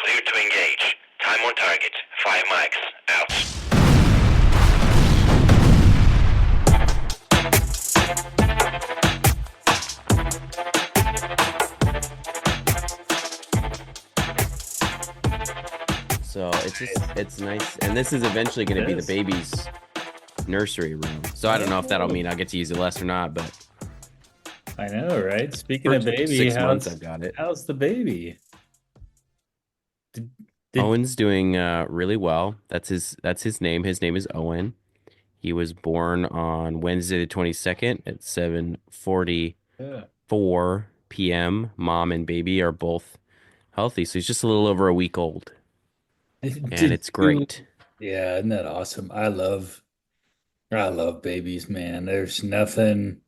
Clear to engage. Time on target. 5 mics. Out. So it's nice, and this is eventually going to It be the is. baby's nursery room. So I don't know if that'll Oh, mean I'll get to use it less or not, but I know, right? Speaking of first baby, 6 months how's I've got it. how's the baby? Did, did Owen's doing really well. That's his name. His name is Owen. He was born on Wednesday the 22nd at 7:44 yeah. p.m. Mom and baby are both healthy, so he's just a little over a week old, and Did it's you? great. Yeah, isn't that awesome? I love babies, man. There's nothing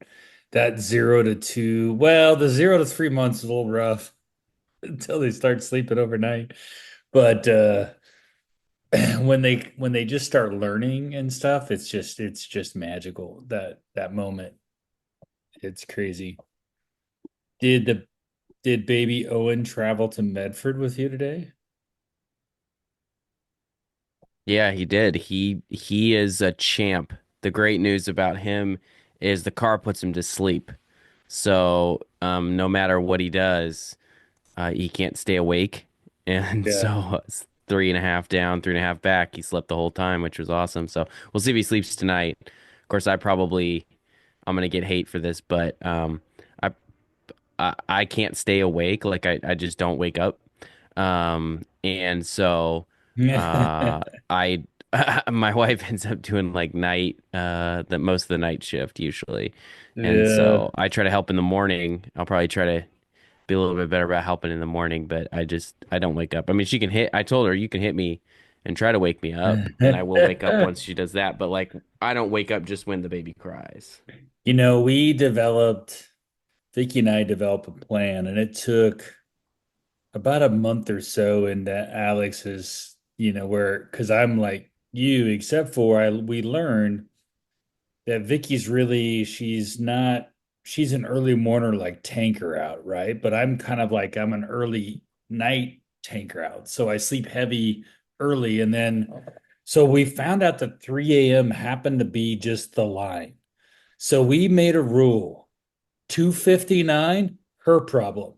that 0 to 2. Well, the 0 to 3 months is a little rough until they start sleeping overnight. But when they just start learning and stuff, it's just magical. That moment. It's crazy. Did the did baby Owen travel to Medford with you today? Yeah, he did. He is a champ. The great news about him is the car puts him to sleep. So no matter what he does, he can't stay awake. And Yeah. so it's 3.5 down, 3.5 back. He slept the whole time, which was awesome. So we'll see if he sleeps tonight. Of course, I'm gonna get hate for this, but I I can't stay awake. Like I just don't wake up. And so I my wife ends up doing like the most of the night shift usually. And Yeah. so I try to help in the morning. I'll probably try to be a little bit better about helping in the morning, but I don't wake up. I mean, I told her you can hit me and try to wake me up, and I will wake up once she does that, but like I don't wake up just when the baby cries. Vicky and I developed a plan, and it took about a month or so. And that Alex is, because I'm like you, except for we learned that Vicky's really, she's an early mourner, like tanker out, right? But I'm kind of like, I'm an early night tanker out. So I sleep heavy early. And then, so we found out that 3 a.m. happened to be just the line. So we made a rule. 2:59, her problem.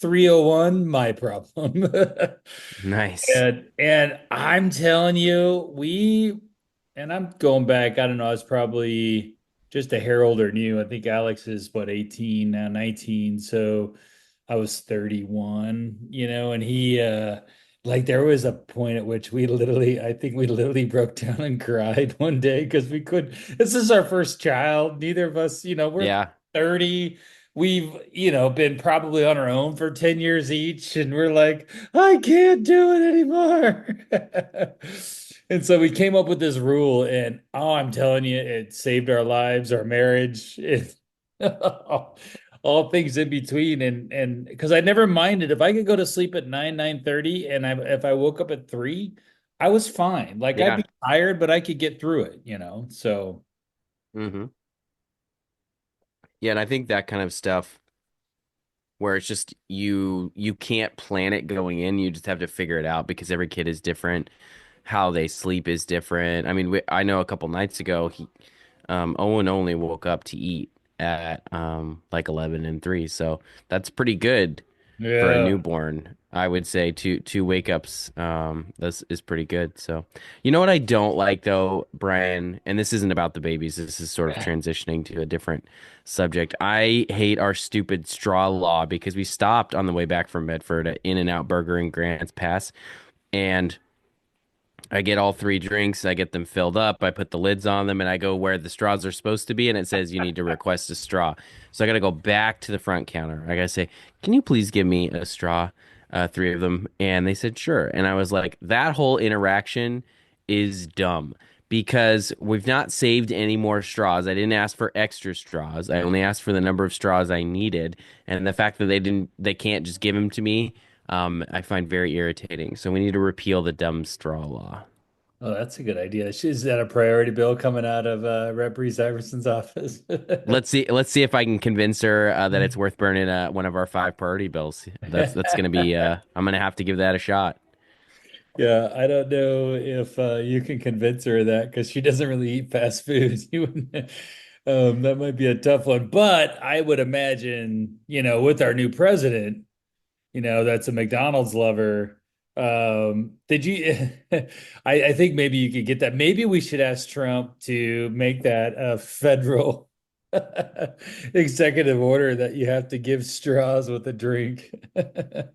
3:01, my problem. Nice. And I'm telling you, and I'm going back, I don't know, I was probably just a hair older than you. I think Alex is what, 18 now, 19. So I was 31, and he like there was a point at which I think we literally broke down and cried one day because this is our first child. Neither of us, we're Yeah. 30. We've, been probably on our own for 10 years each, and we're like, I can't do it anymore. And so we came up with this rule, and oh, I'm telling you, it saved our lives, our marriage, all things in between. And because I never minded if I could go to sleep at 9:30, and if I woke up at 3, I was fine. Like I'd be Yeah. tired, but I could get through it. So hmm Yeah, and I think that kind of stuff where it's just you can't plan it going in, you just have to figure it out because every kid is different. How they sleep is different. I mean, I know a couple nights ago Owen only woke up to eat at like 11 and 3. So that's pretty good for a yeah. newborn. I would say two wake ups this is pretty good. So you know what I don't like though, Brian, and this isn't about the babies. This is sort of transitioning to a different subject. I hate our stupid straw law because we stopped on the way back from Medford at In-N-Out Burger in Grants Pass, and I get all three drinks, I get them filled up, I put the lids on them, and I go where the straws are supposed to be, and it says you need to request a straw. So I got to go back to the front counter. I got to say, can you please give me a straw? Three of them. And they said, sure. And I was like, that whole interaction is dumb because we've not saved any more straws. I didn't ask for extra straws. I only asked for the number of straws I needed. And the fact that they can't just give them to me, I find very irritating. So we need to repeal the dumb straw law. Oh, that's a good idea. Is that a priority bill coming out of Rep. Reese Iverson's office? Let's see if I can convince her that it's worth burning one of our five priority bills. That's gonna be I'm gonna have to give that a shot. Yeah, I don't know if you can convince her of that because she doesn't really eat fast food. That might be a tough one. But I would imagine, with our new president, that's a McDonald's lover. Did you? I think maybe you could get that. Maybe we should ask Trump to make that a federal executive order that you have to give straws with a drink. That'd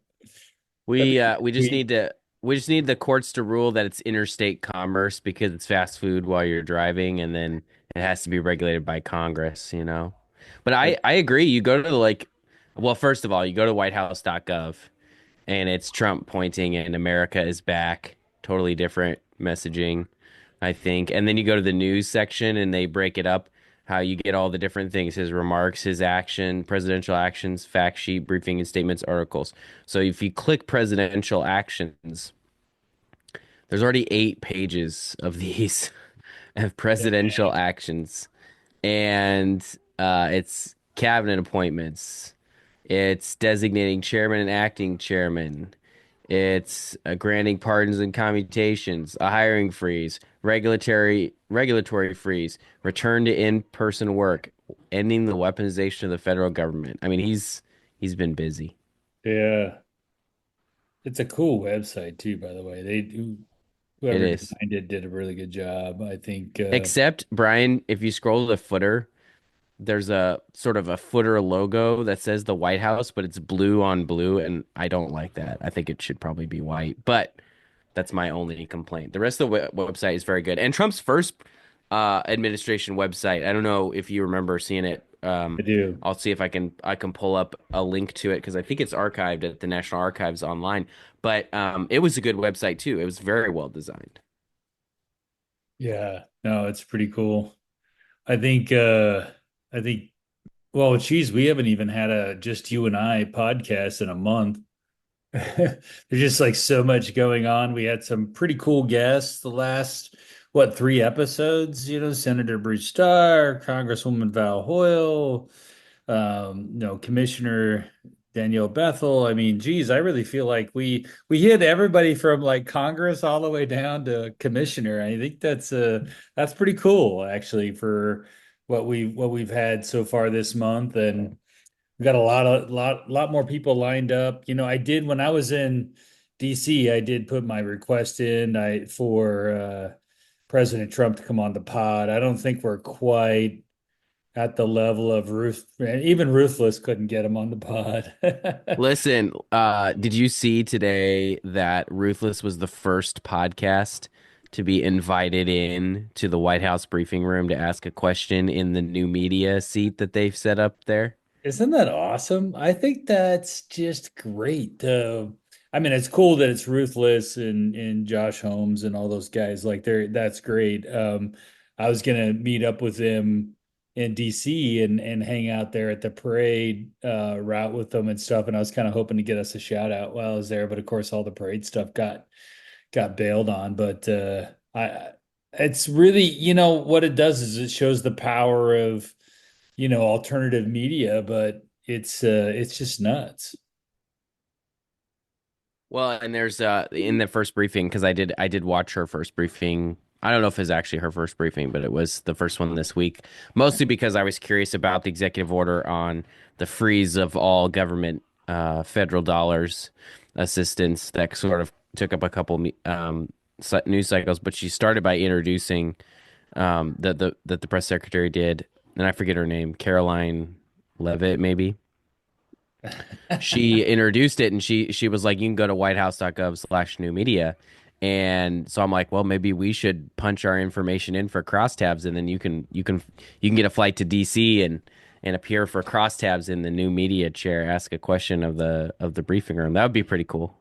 We be uh we just sweet. need to we just need the courts to rule that it's interstate commerce because it's fast food while you're driving, and then it has to be regulated by Congress, you know. But I agree. You go to well, first of all, you go to whitehouse.gov and it's Trump pointing and America is back. Totally different messaging, I think. And then you go to the news section and they break it up how you get all the different things, his remarks, his action, presidential actions, fact sheet, briefing and statements, articles. So if you click presidential actions, there's already 8 pages of these of presidential actions. And it's cabinet appointments. It's designating chairman and acting chairman. It's granting pardons and commutations, a hiring freeze, regulatory freeze, return to in-person work, ending the weaponization of the federal government. I mean, he's been busy. Yeah. It's a cool website too, by the way. It Whoever is. designed it did a really good job. I think Except, Brian, if you scroll to the footer, there's a sort of a footer logo that says the White House, but it's blue on blue, and I don't like that. I think it should probably be white, but that's my only complaint. The rest of the website is very good. And Trump's first administration website, I don't know if you remember seeing it. I do. I'll see if I can pull up a link to it because I think it's archived at the National Archives online. But it was a good website too. It was very well designed. Yeah. No, it's pretty cool. I think well, geez, we haven't even had a just you and I podcast in a month. There's just like so much going on. We had some pretty cool guests the last, what, 3 episodes? Senator Bruce Starr, Congresswoman Val Hoyle, Commissioner Danielle Bethel. I mean, geez, I really feel like we hit everybody from like Congress all the way down to commissioner. I think that's pretty cool actually for what we've had so far this month. And we got a lot more people lined up. I did when I was in DC, I did put my request in for President Trump to come on the pod. I don't think we're quite at the level of Ruth. Even Ruthless couldn't get him on the pod. Listen, did you see today that Ruthless was the first podcast to be invited in to the White House briefing room to ask a question in the new media seat that they've set up there? Isn't that awesome? I think that's just great. I mean, it's cool that it's Ruthless and Josh Holmes and all those guys. Like, that's great. I was gonna meet up with them in DC and hang out there at the parade route with them and stuff. And I was kind of hoping to get us a shout out while I was there, but of course, all the parade stuff got bailed on. But I, it's really, what it does is it shows the power of alternative media, but it's just nuts. Well, and there's in the first briefing because I did watch her first briefing. I don't know if it's actually her first briefing, but it was the first one this week. Mostly because I was curious about the executive order on the freeze of all government federal dollars assistance that sort of took up a couple news cycles. But she started by introducing that the press secretary did, and I forget her name, Caroline Levitt, maybe. She introduced it and she was like, you can go to whitehouse.gov/new media. And so I'm like, well, maybe we should punch our information in for crosstabs, and then you can get a flight to DC and appear for crosstabs in the new media chair, ask a question of the briefing room. That would be pretty cool.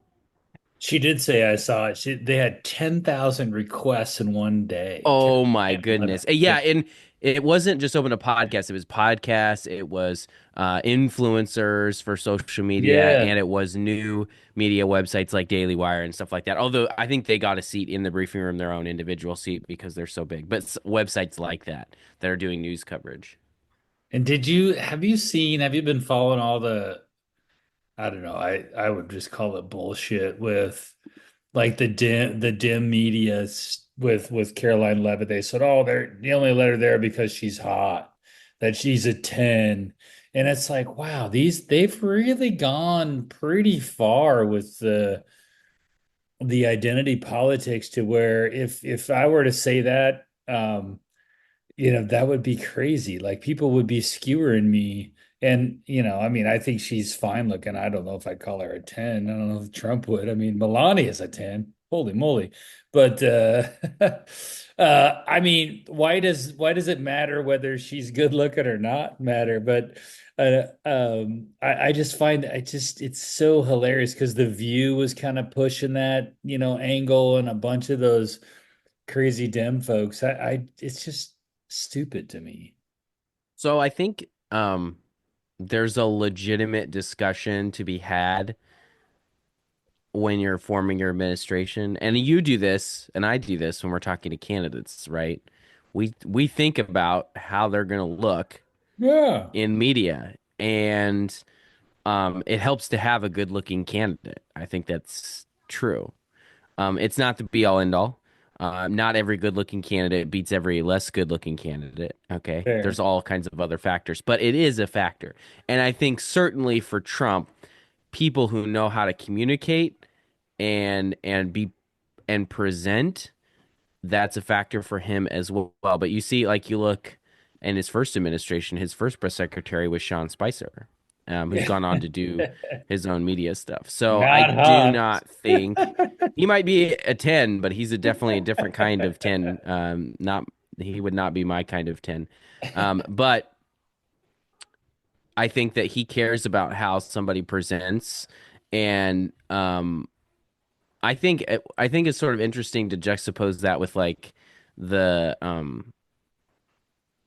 She did say I saw it. They had 10,000 requests in one day. Oh my Caroline goodness. Levitt. Yeah, and it wasn't just open to podcasts. It was podcasts, it was influencers for social media, Yeah. and it was new media websites like Daily Wire and stuff like that. Although I think they got a seat in the briefing room, their own individual seat because they're so big. But websites like that are doing news coverage. And have you been following all the, I don't know, I would just call it bullshit with like the dim media with Caroline Levitt. They said, "Oh, they only let her there because she's hot, that she's a 10." And it's like, wow, they've really gone pretty far with the identity politics to where if I were to say that, that would be crazy. Like people would be skewering me. And, I mean, I think she's fine looking. I don't know if I'd call her a 10. I don't know if Trump would. I mean, Melania's a 10. Holy moly. But I mean, why does it matter whether she's good looking or not matter? But I just find it's so hilarious because The View was kind of pushing that, angle, and a bunch of those crazy Dem folks. It's just stupid to me. So I think there's a legitimate discussion to be had when you're forming your administration. And you do this, and I do this when we're talking to candidates, right? We think about how they're going to look Yeah. in media, and it helps to have a good-looking candidate. I think that's true. It's not the be all end all. Not every good looking candidate beats every less good looking candidate. Okay. There's Fair. all kinds of other factors, but it is a factor. And I think certainly for Trump, people who know how to communicate and be and present, that's a factor for him as well. But you see, like you look in his first administration, his first press secretary was Sean Spicer, who's Yeah. gone on to do his own media stuff. So I Not do hot. not think he might be a 10, but he's definitely a different kind of 10. Not he would not be my kind of 10. But I think that he cares about how somebody presents, and I think it's sort of interesting to juxtapose that with like the um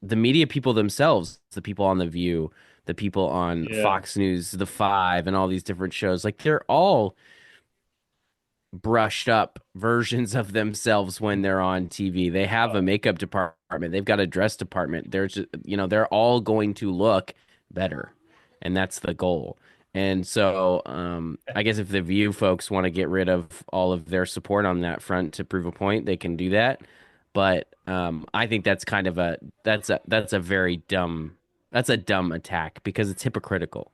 the media people themselves, the people on The View, the people on Yeah. Fox News, The Five, and all these different shows. Like they're all brushed up versions of themselves when they're on TV. They have a makeup department, they've got a dress department. They're just, they're all going to look better, and that's the goal. And so, I guess if the View folks want to get rid of all of their support on that front to prove a point, they can do that. But I think that's kind of that's a very dumb that's a dumb attack because it's hypocritical.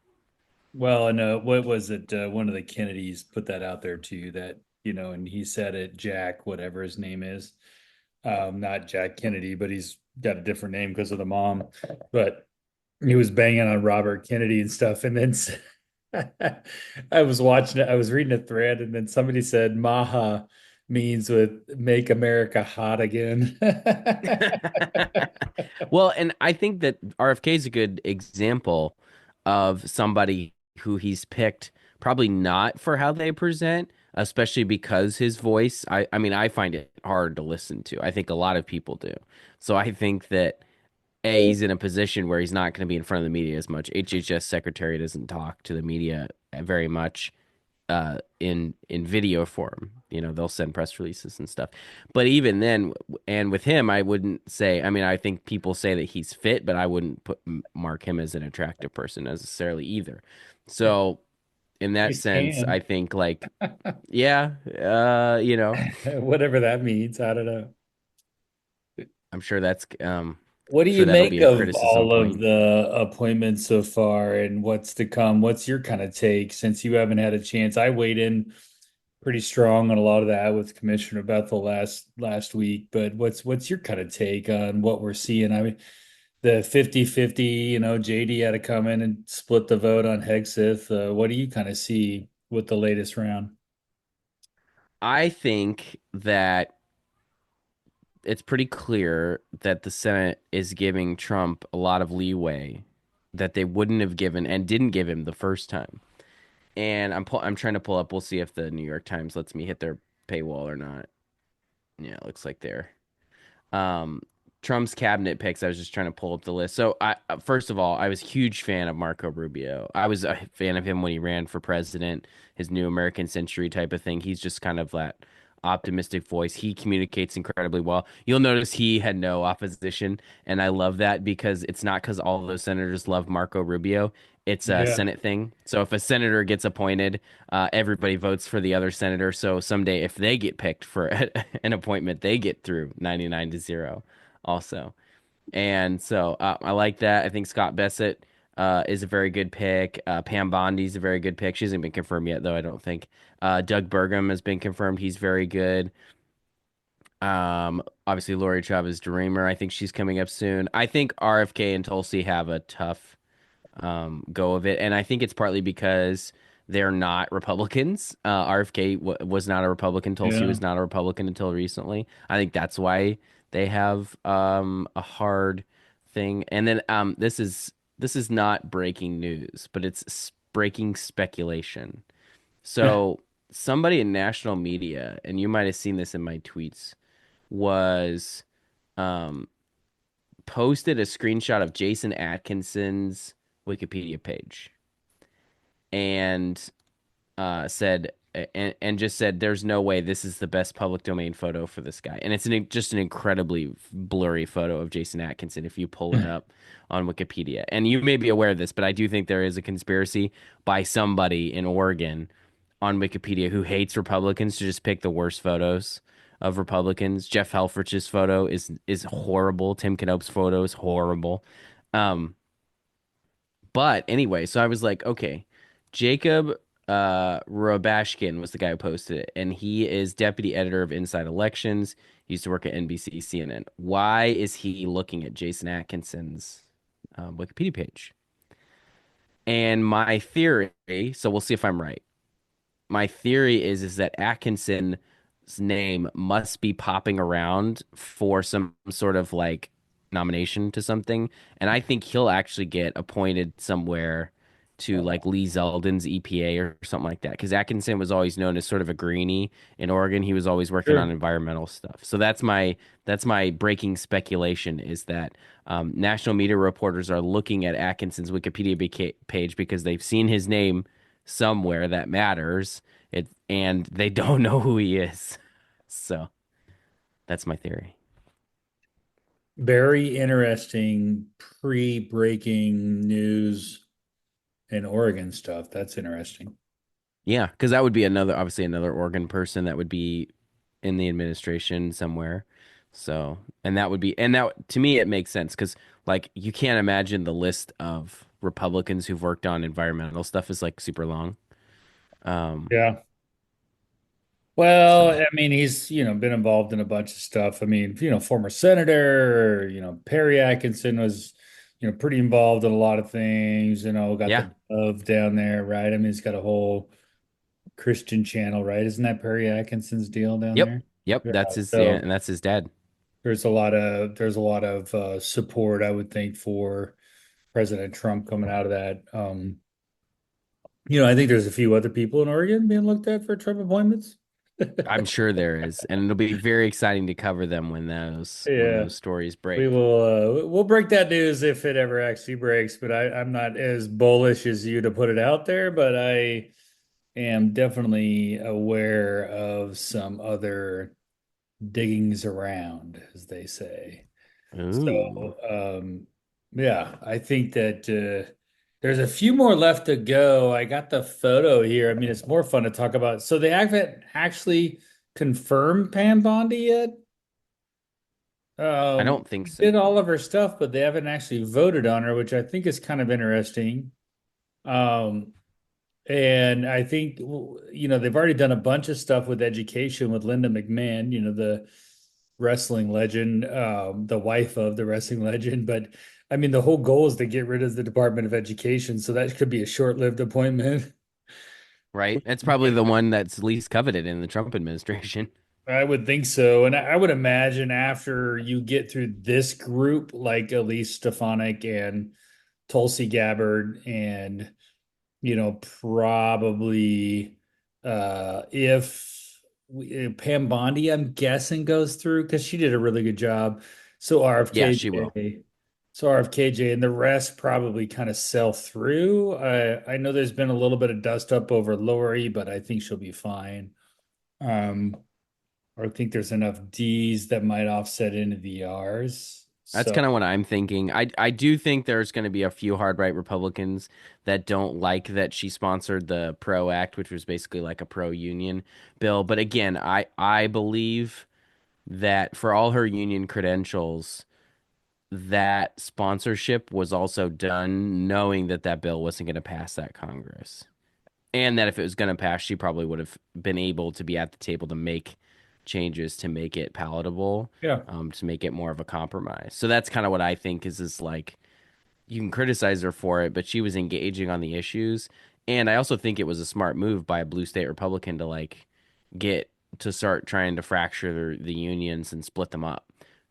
Well, and what was it? One of the Kennedys put that out there too, that, and he said it, Jack, whatever his name is. Not Jack Kennedy, but he's got a different name because of the mom. But he was banging on Robert Kennedy and stuff. And then I was watching it, I was reading a thread, and then somebody said Maha means with make America hot again. Well, and I think that RFK is a good example of somebody who he's picked probably not for how they present, especially because his voice, I mean, I find it hard to listen to. I think a lot of people do. So I think that he's in a position where he's not going to be in front of the media as much. HHS secretary doesn't talk to the media very much in video form. They'll send press releases and stuff. But even then, and with him, I wouldn't say. I mean, I think people say that he's fit, but I wouldn't mark him as an attractive person necessarily either. So in that He's sense, I tan. think like, yeah, Whatever that means. I don't know. I'm sure that's What do sure you that'll be make a of criticism all of point. the appointments so far and what's to come? What's your kind of take since you haven't had a chance? I weighed in pretty strong on a lot of that with Commissioner Bethel last week, but what's your kind of take on what we're seeing? I mean, the 50-50, JD had to come in and split the vote on Hegseth. What do you kind of see with the latest round? I think that it's pretty clear that the Senate is giving Trump a lot of leeway that they wouldn't have given and didn't give him the first time. And I'm trying to pull up. We'll see if the New York Times lets me hit their paywall or not. Yeah, it looks like they're um, Trump's cabinet picks. I was just trying to pull up the list. So, first of all, I was a huge fan of Marco Rubio. I was a fan of him when he ran for president, his new American Century type of thing. He's just kind of that optimistic voice. He communicates incredibly well. You'll notice he had no opposition, and I love that because it's not because all of those senators love Marco Rubio. It's a Yeah. Senate thing. So if a senator gets appointed, everybody votes for the other senator. So someday, if they get picked for an appointment, they get through 99-0 also. And so I like that. I think Scott Bassett is a very good pick. Pam Bondi's a very good pick. She hasn't been confirmed yet, though, I don't think. Doug Burgum has been confirmed. He's very good. Obviously, Lori Chavez Dreamer. I think she's coming up soon. I think RFK and Tulsi have a tough go of it. And I think it's partly because they're not Republicans. RFK was not a Republican. Tulsi Yeah. was not a Republican until recently. I think that's why they have a hard thing. And then this is not breaking news, but it's breaking speculation. So somebody in national media, and you might have seen this in my tweets, was um, posted a screenshot of Jason Atkinson's Wikipedia page and said and just said there's no way this is the best public domain photo for this guy. And it's just an incredibly blurry photo of Jason Atkinson if you pull it up on Wikipedia. And you may be aware of this, but I do think there is a conspiracy by somebody in Oregon on Wikipedia who hates Republicans to just pick the worst photos of Republicans. Jeff Helfrich's photo is horrible. Tim Knopp's photo is horrible. Um, but anyway, so I was like, okay, Jacob Robashkin was the guy who posted it, and he is deputy editor of Inside Elections. He used to work at NBC, CNN. Why is he looking at Jason Atkinson's Wikipedia page? And my theory, so we'll see if I'm right. My theory is that Atkinson's name must be popping around for some sort of like nomination to something, and I think he'll actually get appointed somewhere to like Lee Zeldin's EPA or something like that. Because Atkinson was always known as sort of a greenie in Oregon. He was always working on Sure. environmental stuff. So that's my breaking speculation is that national media reporters are looking at Atkinson's Wikipedia page because they've seen his name somewhere that matters and they don't know who he is. So that's my theory. Very interesting pre-breaking news in Oregon stuff. That's interesting. Yeah, because that would be obviously another Oregon person that would be in the administration somewhere. So, and that to me, it makes sense because like you can't imagine the list of Republicans who've worked on environmental stuff is like super long. Um, Yeah. so Well, I mean, he's, been involved in a bunch of stuff. I mean, former senator, Perry Atkinson was, pretty involved in a lot of things, got yeah, the Dove down there, right? I mean, he's got a whole Christian channel, right? Isn't that Perry Atkinson's deal down yep, there? yep, Yeah. that's his, yeah, So and that's his dad. there's a lot of support, I would think, for President Trump coming out of that. I think there's a few other people in Oregon being looked at for Trump appointments. I'm sure there is, and it'll be very exciting to cover them when Yeah. those stories We break. will we'll break that news if it ever actually breaks, but I'm not as bullish as you to put it out there, but I am definitely aware of some other diggings around, as they say. Ooh, So, yeah, I think that there's a few more left to go. I got the photo here. I mean, it's more fun to talk about. So they haven't actually confirmed Pam Bondi yet. I don't think We so. did all of her stuff, but they haven't actually voted on her, which I think is kind of interesting. Um, and I think, they've already done a bunch of stuff with education with Linda McMahon, the wrestling legend, the wife of the wrestling legend. But I mean, the whole goal is to get rid of the Department of Education. So that could be a short-lived appointment. Right? That's probably the one that's least coveted in the Trump administration. I would think so. And I would imagine after you get through this group, like Elise Stefanik and Tulsi Gabbard and probably if Pam Bondi, I'm guessing, goes through because she did a really good job. So Yeah, she will. RFKJ, so RFKJ, and the rest probably kind of sell through. I know there's been a little bit of dust up over Lori, but I think she'll be fine. Um, or I think there's enough D's that might offset any of the R's. That's So kind of what I'm thinking. I do think there's going to be a few hard right Republicans that don't like that she sponsored the PRO Act, which was basically like a pro union bill. But again, I believe that for all her union credentials, that sponsorship was also done knowing that that bill wasn't going to pass that Congress. And that if it was going to pass, she probably would have been able to be at the table to make changes to make it palatable, yeah, to make it more of a compromise. So that's kind of what I think is this like you can criticize her for it, but she was engaging on the issues. And I also think it was a smart move by a blue state Republican to like get to start trying to fracture the unions and split them up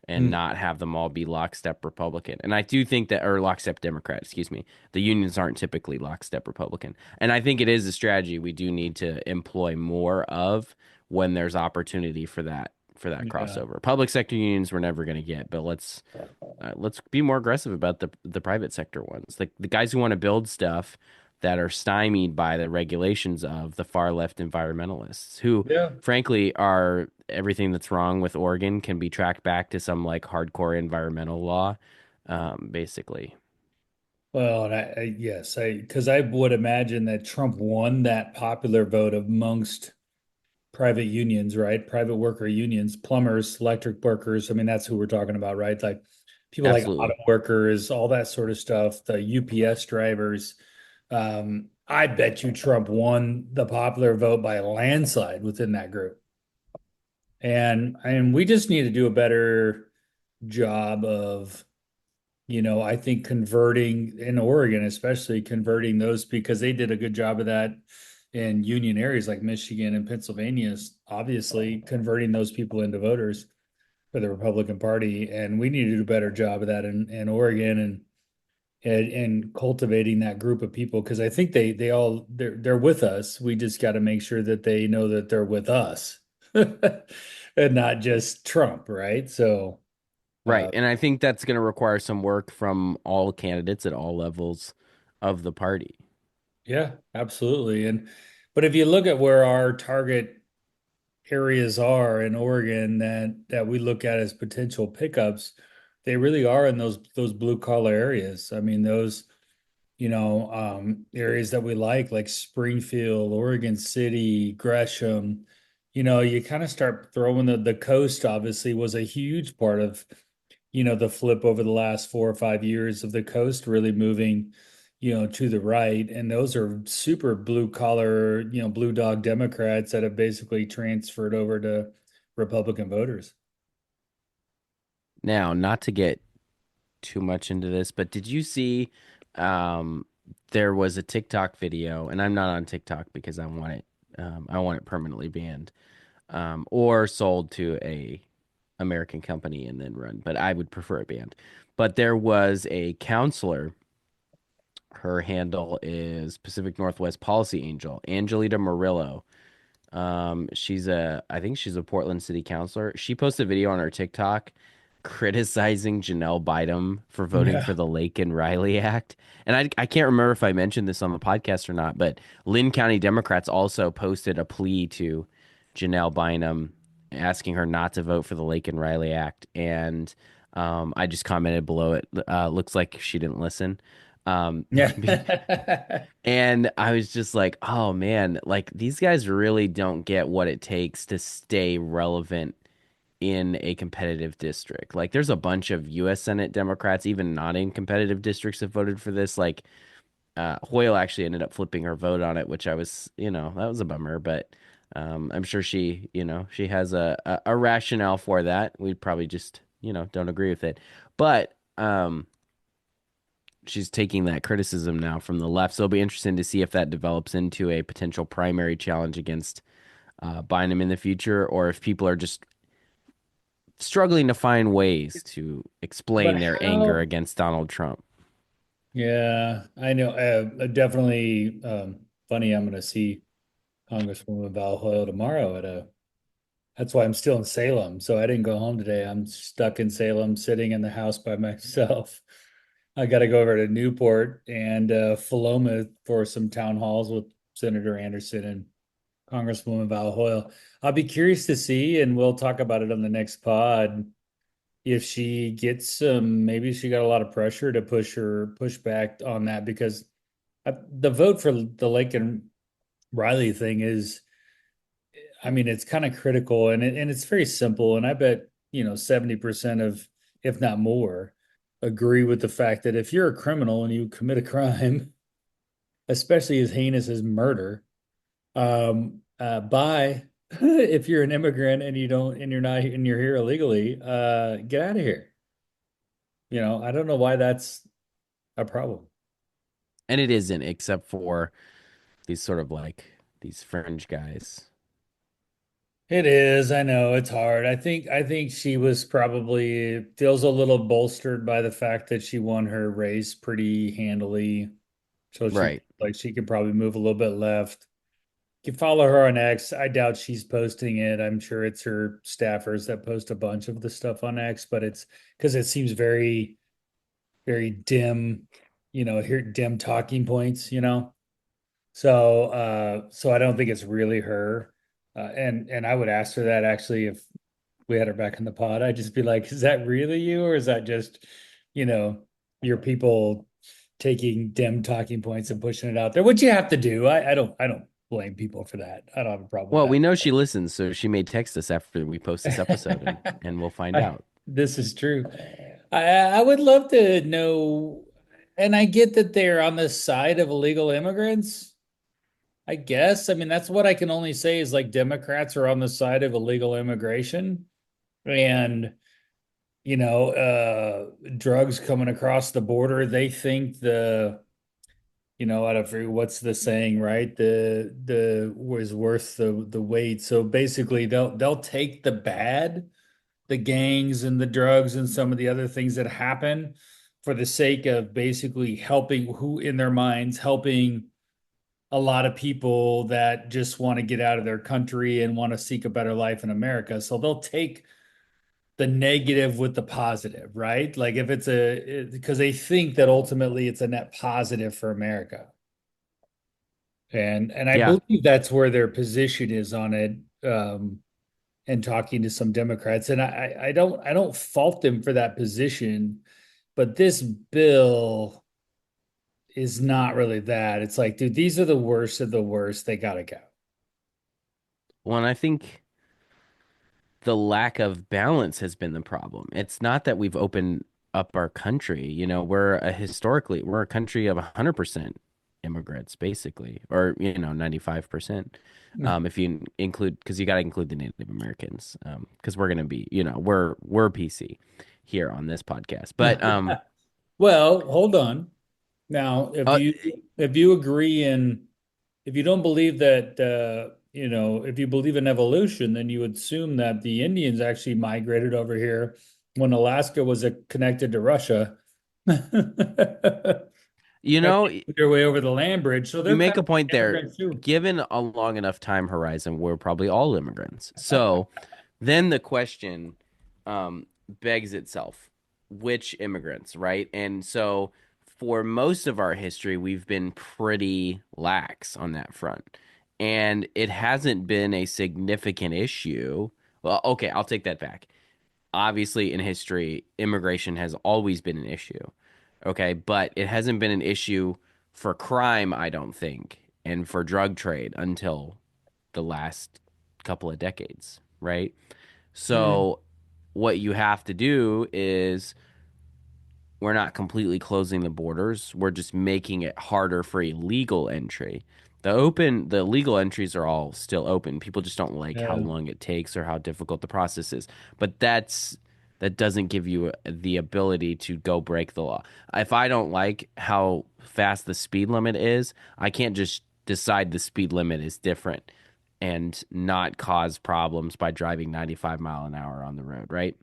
and mm, not have them all be lockstep Republican. And I do think that, or lockstep Democrat, excuse me. The unions aren't typically lockstep Republican. And I think it is a strategy we do need to employ more of when there's opportunity for that yeah, crossover. Public sector unions we're never going to get, but let's be more aggressive about the private sector ones. Like the guys who want to build stuff that are stymied by the regulations of the far left environmentalists, who yeah. frankly are everything that's wrong with Oregon can be tracked back to some like hardcore environmental law, basically. Well, and yes, because I would imagine that Trump won that popular vote amongst private unions, right? Private worker unions, plumbers, electric workers. I mean, that's who we're talking about, right? Like people like auto Absolutely. workers, all that sort of stuff, the UPS drivers. I bet you Trump won the popular vote by a landslide within that group. And we just need to do a better job of, I think converting in Oregon, especially converting those because they did a good job of that in union areas like Michigan and Pennsylvania, obviously converting those people into voters for the Republican Party. And we need to do a better job of that in Oregon and cultivating that group of people because I think they're with us. We just got to make sure that they know that they're with us and not just Trump, right? So Right. uh, And I think that's going to require some work from all candidates at all levels of the party. yeah, absolutely. And but if you look at where our target areas are in Oregon that we look at as potential pickups, they really are in those blue collar areas. I mean, those areas that we like Springfield, Oregon City, Gresham. You kind of start throwing the coast. Obviously, was a huge part of the flip over the last 4 or 5 years of the coast really moving to the right, and those are super blue collar blue dog Democrats that have basically transferred over to Republican voters. Now, not to get too much into this, but did you see um there was a TikTok video, and I'm not on TikTok because I want it permanently banned, or sold to a American company and then run, but I would prefer it banned. But there was a counselor, her handle is Pacific Northwest Policy Angel, Angelita Murillo. I think she's a Portland city councilor. She posted a video on her TikTok criticizing Janelle Bynum for voting for Yeah. the Laken Riley Act. And I can't remember if I mentioned this on the podcast or not, but Lynn County Democrats also posted a plea to Janelle Bynum asking her not to vote for the Laken Riley Act. And I just commented below it. Looks like she didn't listen. Um, Yeah. And I was just like, oh man, like these guys really don't get what it takes to stay relevant in a competitive district. Like there's a bunch of US Senate Democrats, even not in competitive districts, that voted for this. Like Hoyle actually ended up flipping her vote on it, which I was, that was a bummer, but I'm sure she, she has a rationale for that. We probably just, don't agree with it. But she's taking that criticism now from the left. So it'll be interesting to see if that develops into a potential primary challenge against Bynum in the future, or if people are just struggling to find ways to But explain their anger how? against Donald Trump. Yeah, I know. Definitely funny. I'm going to see Congresswoman Val Hoyle tomorrow at a. That's why I'm still in Salem. So I didn't go home today. I'm stuck in Salem, sitting in the house by myself. I got to go over to Newport and Philomath for some town halls with Senator Anderson and Congresswoman Val Hoyle. I'll be curious to see, and we'll talk about it on the next pod. if she gets maybe she got a lot of pressure to push back on that because the vote for the Laken Riley thing is, I mean, it's kind of critical and it's very simple. And I bet, 70% of, if not more, agree with the fact that if you're a criminal and you commit a crime, especially as heinous as murder, bye. If you're an immigrant and you're here illegally, get out of here. I don't know why that's a problem. And it isn't, except for these sort of like these fringe guys. It is. I know it's hard. I think she was probably feels a little bolstered by the fact that she won her race pretty handily. So Right. she could probably move a little bit left. You can follow her on X. I doubt she's posting it. I'm sure it's her staffers that post a bunch of the stuff on X, but it's because it seems very, very dim, here dim talking points. So I don't think it's really her. And I would ask her that actually if we had her back in the pod. I'd just be like, is that really you, or is that just, you know, your people taking dim talking points and pushing it out there? What you have to do. I don't blame people for that. I don't have a problem Well, with we know she listens, so she may text us after we post this episode, and that. we'll find out. This is true. I would love to know, and I get that they're on the side of illegal immigrants. I guess. I mean, that's what I can only say is like Democrats are on the side of illegal immigration and, drugs coming across the border. They think out of what's the saying, right? The was worth the wait. So basically they'll take the bad, the gangs and the drugs and some of the other things that happen for the sake of basically helping who in their minds helping a lot of people that just want to get out of their country and want to seek a better life in America. So they'll take the negative with the positive, right? Like if because they think that ultimately it's a net positive for America. And I Yeah. believe that's where their position is on it. And talking to some Democrats, and I don't fault them for that position, but this bill is not really that. It's like, dude, these are the worst of the worst. They gotta go. Well, and I think the lack of balance has been the problem. It's not that we've opened up our country. We're a country of 100% immigrants, basically, or 95%. If you include, because you got to include the Native Americans, because we're gonna be, we're PC here on this podcast. But Well, hold on. Now, if uh, you if you agree in if you don't believe that if you believe in evolution, then you would assume that the Indians actually migrated over here when Alaska was connected to Russia. you And know, they made their way over the land bridge. So you they're make kind a of point there. immigrants too. Given a long enough time horizon, we're probably all immigrants. So then the question begs itself, which immigrants, right? And so for most of our history, we've been pretty lax on that front. And it hasn't been a significant issue. Well, okay, I'll take that back. Obviously, in history, immigration has always been an issue. Okay, but it hasn't been an issue for crime, I don't think, and for drug trade until the last couple of decades, right? Mm. So, what you have to do is we're not completely closing the borders. We're just making it harder for illegal entry. The legal entries are all still open. People just don't like how Yeah. long it takes or how difficult the process is. But that doesn't give you the ability to go break the law. If I don't like how fast the speed limit is, I can't just decide the speed limit is different and not cause problems by driving 95 mile an hour on the road, right?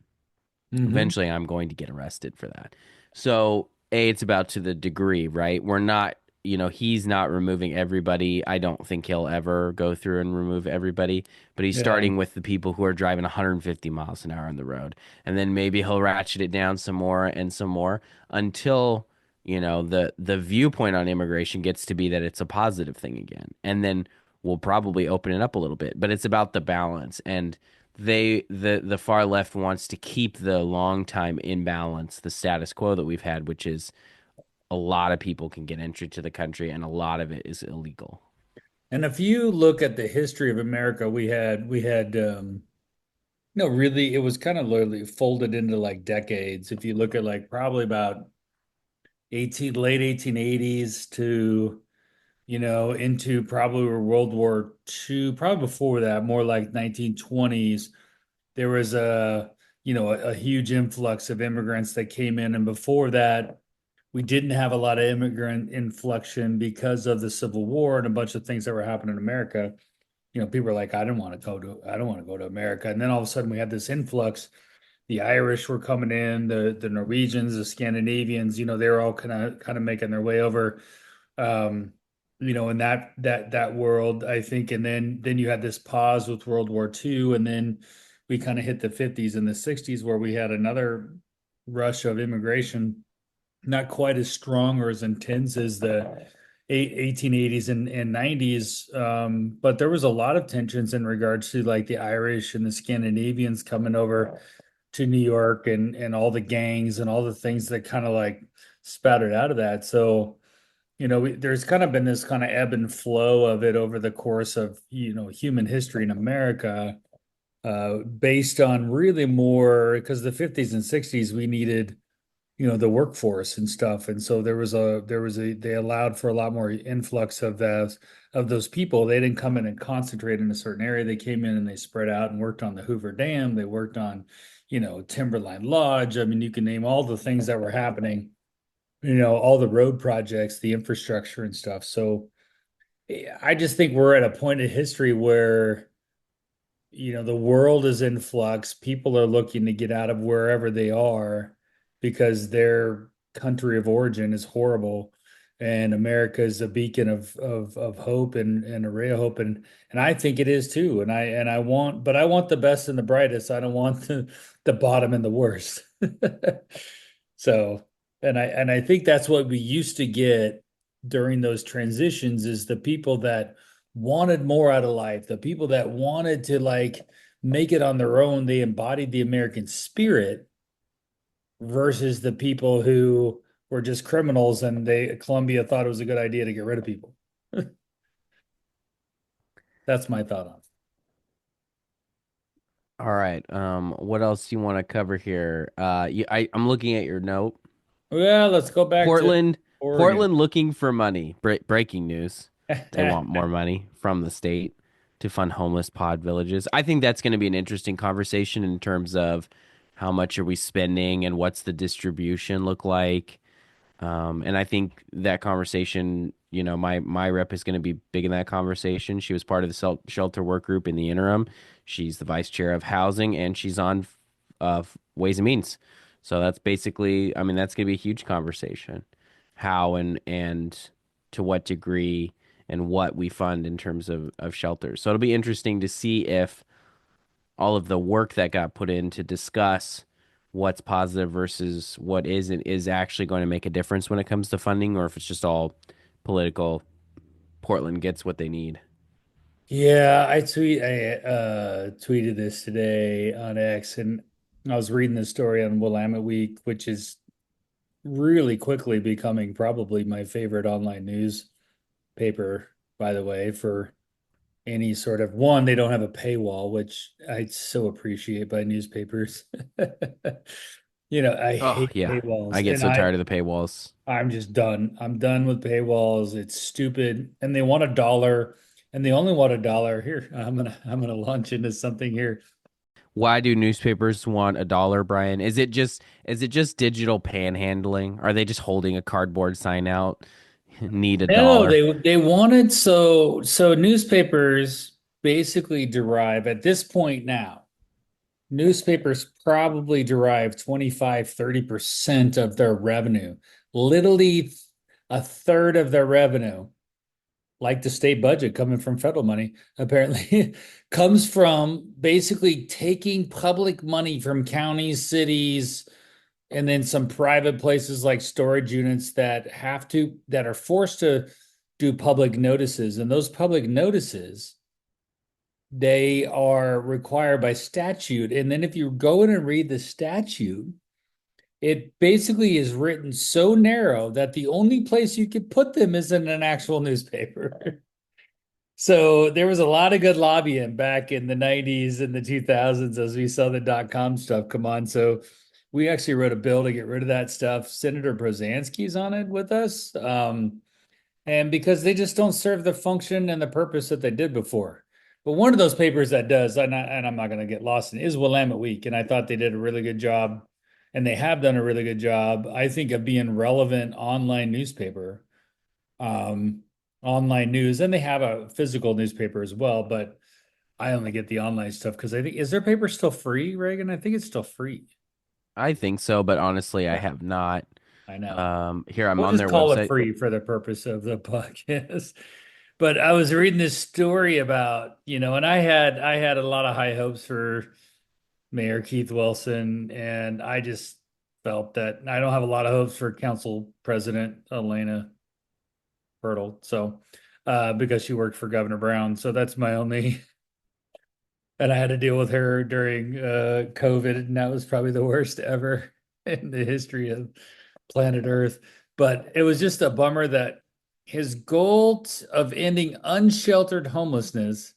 Hmm. Eventually I'm going to get arrested for that. So, A, it's about to the degree, right? We're not, he's not removing everybody. I don't think he'll ever go through and remove everybody, but he's Yeah. starting with the people who are driving 150 miles an hour on the road. And then maybe he'll ratchet it down some more and some more until, the viewpoint on immigration gets to be that it's a positive thing again. And then we'll probably open it up a little bit, but it's about the balance. And the far left wants to keep the long time imbalance, the status quo that we've had, which is a lot of people can get entry to the country and a lot of it is illegal. And if you look at the history of America, we had no, really, it was kind of literally folded into like decades. If you look at like probably about late 1880s to into probably World War II, probably before that, more like 1920s, there was a huge influx of immigrants that came in. And before that, we didn't have a lot of immigrant influction because of the Civil War and a bunch of things that were happening in America. People were like, I don't want to go to America. And then all of a sudden we had this influx. The Irish were coming in, the Norwegians, the Scandinavians, they were all kind of making their way over. Um, in that world, I think. And then you had this pause with World War II, and then we kind of hit the 50s and the 60s where we had another rush of immigration, not quite as strong or as intense as the 1880s and 90s. But there was a lot of tensions in regards to like the Irish and the Scandinavians coming over to New York and all the gangs and all the things that kind of like spouted out of that. So, there's kind of been this kind of ebb and flow of it over the course of, human history in America, based on really more because the 50s and 60s we needed the workforce and stuff, and so there was a they allowed for a lot more influx of those people. They didn't come in and concentrate in a certain area. They came in and they spread out and worked on the Hoover Dam. They worked on Timberline Lodge. I mean, you can name all the things that were happening, all the road projects, the infrastructure and stuff. So I just think we're at a point in history where the world is in flux. People are looking to get out of wherever they are because their country of origin is horrible. And America is a beacon of hope and a ray of hope. And I think it is too. But I want the best and the brightest. I don't want the bottom and the worst. So, and I think that's what we used to get during those transitions is the people that wanted more out of life, the people that wanted to like make it on their own, they embodied the American spirit versus the people who were just criminals and Columbia thought it was a good idea to get rid of people. That's my thought on it. All right. What else do you want to cover here? I'm looking at your note. Well, let's go back to Portland, Oregon. Portland looking for money. Breaking news. They want more money from the state to fund homeless pod villages. I think that's going to be an interesting conversation in terms of how much are we spending and what's the distribution look like. And I think that conversation, my rep is going to be big in that conversation. She was part of the shelter work group in the interim. She's the vice chair of housing, and she's on Ways and Means. So that's basically, I mean, that's going to be a huge conversation. How and to what degree and what we fund in terms of shelters. So it'll be interesting to see if all of the work that got put in to discuss what's positive versus what isn't is actually going to make a difference when it comes to funding, or if it's just all political. Portland gets what they need. Yeah, I tweeted this today on X, and I was reading the story on Willamette Week, which is really quickly becoming probably my favorite online newspaper, by the way, for any sort of one. They don't have a paywall, which I so appreciate by newspapers. I Oh, hate yeah. I paywalls, get and so tired of the paywalls. I'm just done. I'm done with paywalls. It's stupid, and they want $1, and they only want $1. Here, I'm gonna launch into something here. Why do newspapers want $1, Brian? Is it just digital panhandling? Are they just holding a cardboard sign out? Need a No, dollar. they wanted so newspapers basically derive at this point now. Newspapers probably derive 25-30% of their revenue, literally a third of their revenue, like the state budget coming from federal money, apparently, comes from basically taking public money from counties, cities, and then some private places like storage units that are forced to do public notices. And those public notices they are required by statute. And then if you go in and read the statute, it basically is written so narrow that the only place you could put them is in an actual newspaper. So there was a lot of good lobbying back in the 90s and the 2000s as we saw the .com stuff come on. So we actually wrote a bill to get rid of that stuff. Senator Brzezinski's on it with us. And because they just don't serve the function and the purpose that they did before. But one of those papers that does, and I'm not going to get lost in, is Willamette Week. And I thought they did a really good job, and they have done a really good job, I think, of being relevant online newspaper, um, online news. And they have a physical newspaper as well, but I only get the online stuff because I think, is their paper still free, Reagan? I think it's still free. I think so, but honestly, I Yeah, have not. I know. Here I'm We'll on just their call it website. free for the purpose of the podcast. But I was reading this story about, and I had a lot of high hopes for Mayor Keith Wilson, and I just felt that I don't have a lot of hopes for Council President Elena Bertle. So, because she worked for Governor Brown, so that's my only. And I had to deal with her during COVID, and that was probably the worst ever in the history of planet Earth. But it was just a bummer that his goal of ending unsheltered homelessness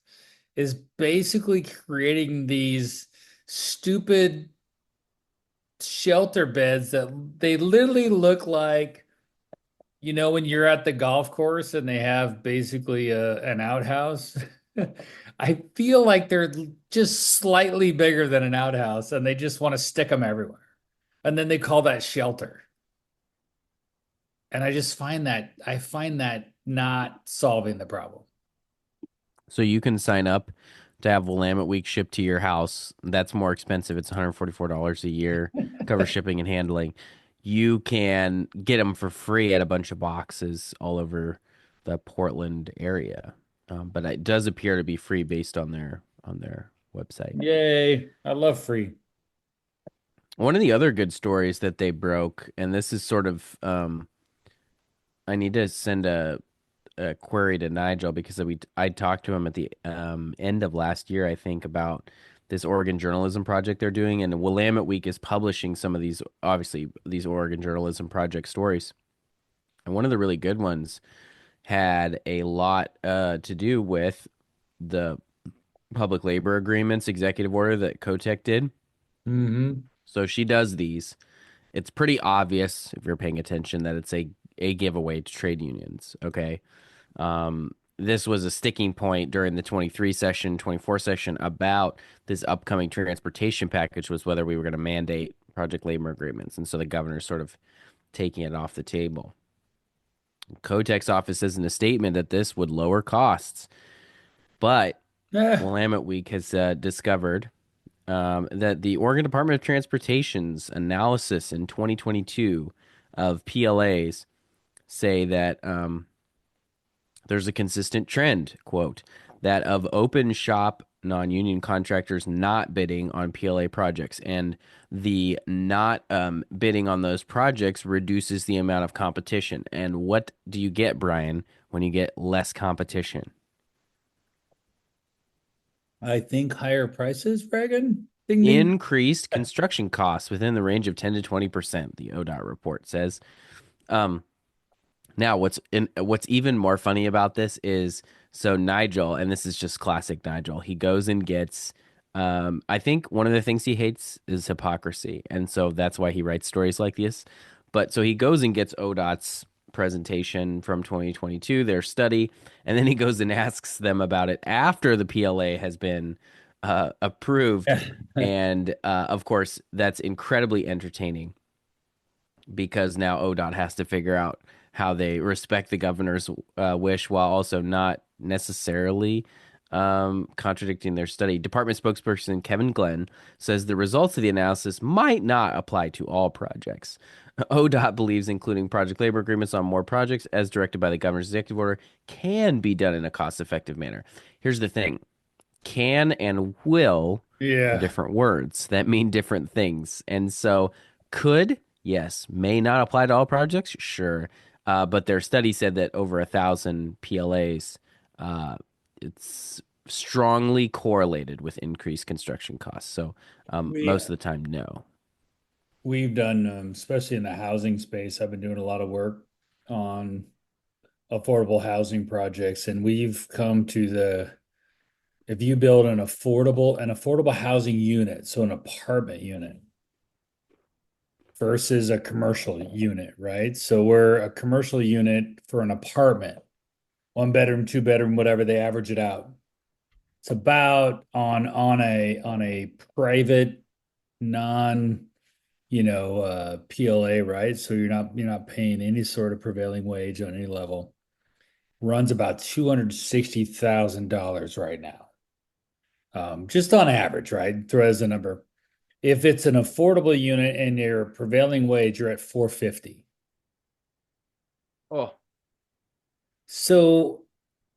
is basically creating these stupid shelter beds that they literally look like, when you're at the golf course and they have basically an outhouse. I feel like they're just slightly bigger than an outhouse and they just want to stick them everywhere. And then they call that shelter. And I find that not solving the problem. So you can sign up to have Willamette Week shipped to your house. That's more expensive. It's $144 a year, cover shipping and handling. You can get them for free at a bunch of boxes all over the Portland area. But it does appear to be free based on their website. Yay. I love free. One of the other good stories that they broke, and this is sort of I need to send a query to Nigel because I talked to him at the end of last year, I think, about this Oregon journalism project they're doing, and Willamette Week is publishing some of these, obviously, these Oregon journalism project stories. And one of the really good ones had a lot to do with the public labor agreements executive order that Kotek did. Mm-hmm. So she does these. It's pretty obvious if you're paying attention that it's a giveaway to trade unions. Okay. This was a sticking point during the 23 session, 24 session about this upcoming transportation package was whether we were going to mandate project labor agreements. And so the governor's sort of taking it off the table. Kotek's office says in a statement that this would lower costs, but Willamette Week has discovered that the Oregon Department of Transportation's analysis in 2022 of PLAs say that there's a consistent trend, quote, that of open shop non-union contractors not bidding on PLA projects, and the not bidding on those projects reduces the amount of competition. And what do you get, Brian, when you get less competition? I think higher prices, Reagan. Ding ding. Increased construction costs within the range of 10 to 20%, the ODOT report says. Um, Now, what's even more funny about this is so Nigel, and this is just classic Nigel. He goes and gets. I think one of the things he hates is hypocrisy, and so that's why he writes stories like this. But so he goes and gets ODOT's presentation from 2022, their study, and then he goes and asks them about it after the PLA has been approved, and of course that's incredibly entertaining because now ODOT has to figure out how they respect the governor's wish while also not necessarily contradicting their study. Department spokesperson Kevin Glenn says the results of the analysis might not apply to all projects. ODOT believes including project labor agreements on more projects as directed by the governor's executive order can be done in a cost-effective manner. Here's the thing. Can and will are Yeah. different words that mean different things. And so could, yes, may not apply to all projects, sure. But their study said that over 1,000 PLAs, it's strongly correlated with increased construction costs. So We most of the time, no. we've done, especially in the housing space. I've been doing a lot of work on affordable housing projects, and we've come to the if you build an affordable housing unit, so an apartment unit versus a commercial unit, right? So we're a commercial unit for an apartment, one bedroom, two bedroom, whatever they average it out. It's about on a private non PLA, right? So you're not paying any sort of prevailing wage on any level. Runs about $260,000 right now. Just on average, right? Throw as a number. If it's an affordable unit and your prevailing wage, you're at 450. Oh, So,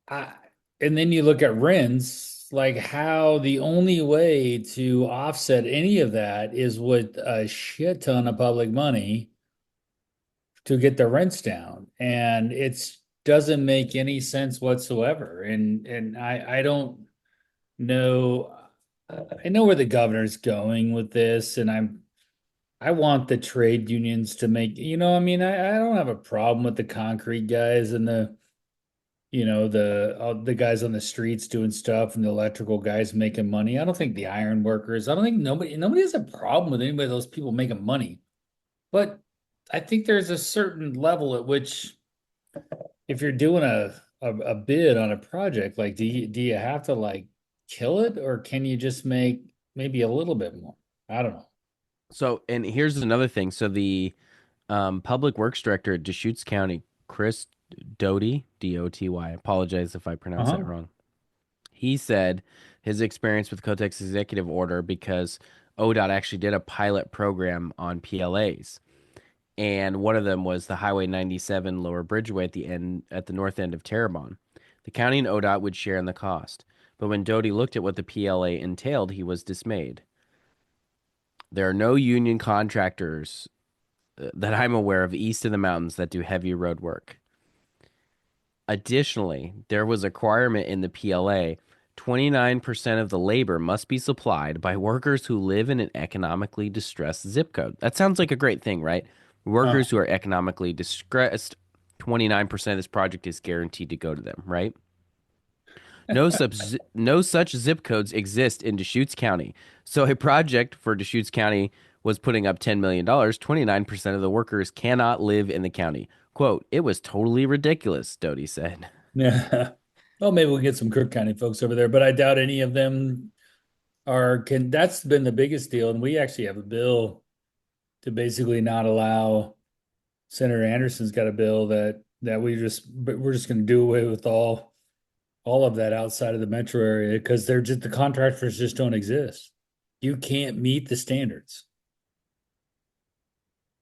I, and then you look at rents, like how the only way to offset any of that is with a shit ton of public money to get the rents down. And it's doesn't make any sense whatsoever. And I don't know. I know where the governor's going with this, and I want the trade unions to make, I mean, I don't have a problem with the concrete guys and the guys on the streets doing stuff and the electrical guys making money. I don't think the iron workers, I don't think nobody has a problem with anybody of those people making money. But I think there's a certain level at which if you're doing a bid on a project, like do you have to like kill it, or can you just make maybe a little bit more? I don't know. so and here's another thing. So the public works director at Deschutes County, Chris Doty, Doty. I apologize if I pronounce that Uh-huh. wrong. He said his experience with Kotek's executive order because ODOT actually did a pilot program on PLAs. And one of them was the Highway 97 Lower Bridgeway at the north end of Terrebonne. The county and ODOT would share in the cost. But when Doty looked at what the PLA entailed, he was dismayed. There are no union contractors that I'm aware of east of the mountains that do heavy road work. Additionally, there was a requirement in the PLA 29% of the labor must be supplied by workers who live in an economically distressed zip code. That sounds like a great thing, right? Uh, Workers who are economically distressed, 29% of this project is guaranteed to go to them, right? No such zip codes exist in Deschutes County. So a project for Deschutes County was putting up $10 million. 29% of the workers cannot live in the county. Quote, it was totally ridiculous, Doty said. yeah. Well, maybe we'll get some Cook County folks over there, but I doubt any of them that's been the biggest deal. And we actually have a bill to basically not allow Senator Anderson's got a bill that we're just going to do away with all of that outside of the metro area because the contractors just don't exist. You can't meet the standards.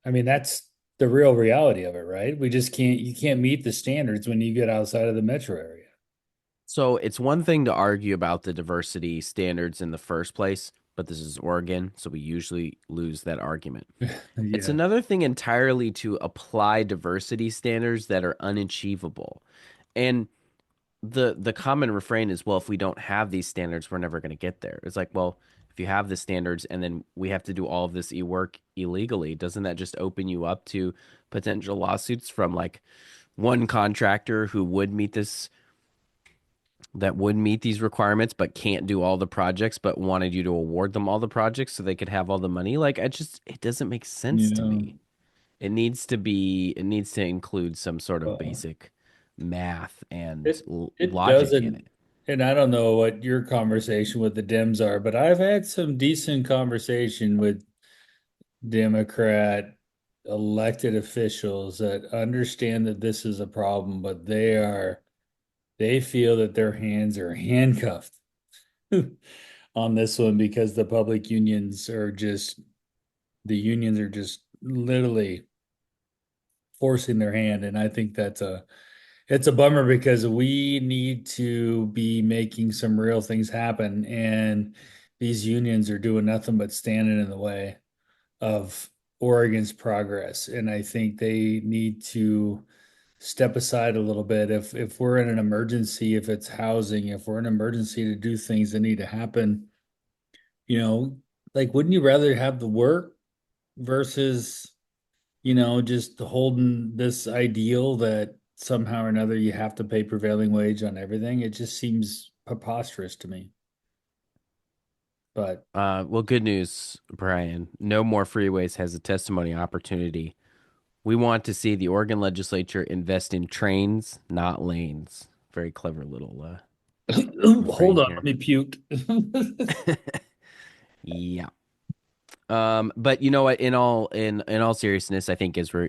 I mean, that's the real reality of it, right? You can't meet the standards when you get outside of the metro area. So it's one thing to argue about the diversity standards in the first place, but this is Oregon, so we usually lose that argument. It's Yeah. another thing entirely to apply diversity standards that are unachievable. And the common refrain is, well, if we don't have these standards, we're never going to get there. It's like, well, if you have the standards and then we have to do all of this work illegally, doesn't that just open you up to potential lawsuits from like one contractor who would meet this that would meet these requirements but can't do all the projects but wanted you to award them all the projects so they could have all the money? Like it doesn't make sense to Yeah. me. It needs to include some sort of Well, basic math and it logic in doesn't, it. and I don't know what your conversation with the Dems are, but I've had some decent conversation with Democrat elected officials that understand that this is a problem, but they feel that their hands are handcuffed on this one because the unions are just literally forcing their hand. And I think it's a bummer because we need to be making some real things happen. And these unions are doing nothing but standing in the way of Oregon's progress. And I think they need to step aside a little bit. If we're in an emergency, if it's housing, if we're in an emergency to do things that need to happen, you know, like wouldn't you rather have the work versus, just holding this ideal that somehow or another you have to pay prevailing wage on everything? It just seems preposterous to me. But Well, good news, Brian. No More Freeways has a testimony opportunity. We want to see the Oregon legislature invest in trains, not lanes. Very clever little hold refrain on, let here. me puke. Yeah. But you know what? In all seriousness, I think as we're